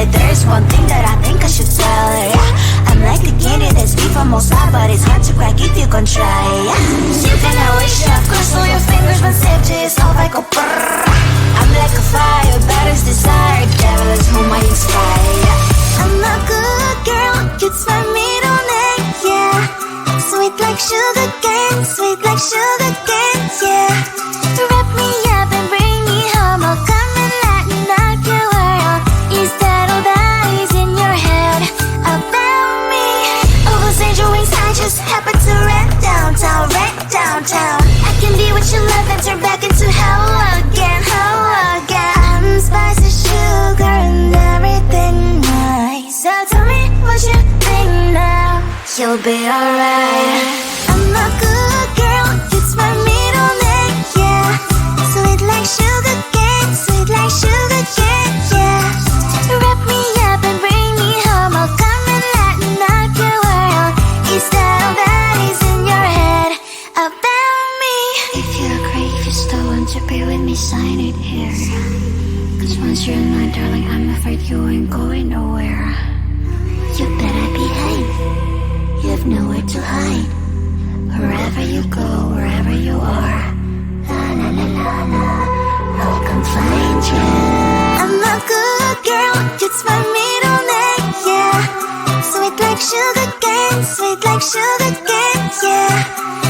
But there's one thing that I think I should tell her, yeah. I'm like the candy that's deep from outside, but it's hard to crack if you can try, yeah. Something I wish I could slow your fingers when safety is off, I go brrrr. I'm like a fire, balance desire, devil is whom I inspire, yeah. I'm a good girl, it's my middle name, yeah. Sweet like sugar cane, sweet like sugar cane, yeah. Wrap me up and bring me home, I'll come and lighten up your world. Is that all that is in your head about me? All those angel wings I just happen to rent downtown, rent downtown. I can be what you love and turn back into hell again, hell again. I'm spicy sugar and everything nice. So tell me what you think now, you'll be alright. I'm a good girl, it's my middle name, yeah. Sweet like sugar cane, sweet like sugar cane, yeah. Wrap me up and bring me home, I'll come and lighten up your world. Is that all that is in your head about me? If you agree, if you still want to be with me, sign it here. Cause once you're mine, darling, I'm afraid you ain't going nowhere. You better behave, you have nowhere to hide. Wherever you go, wherever you are, la la la la la, I'll come find you. I'm a good girl, it's my middle name, yeah. Sweet like sugar cane, sweet like sugar cane, yeah.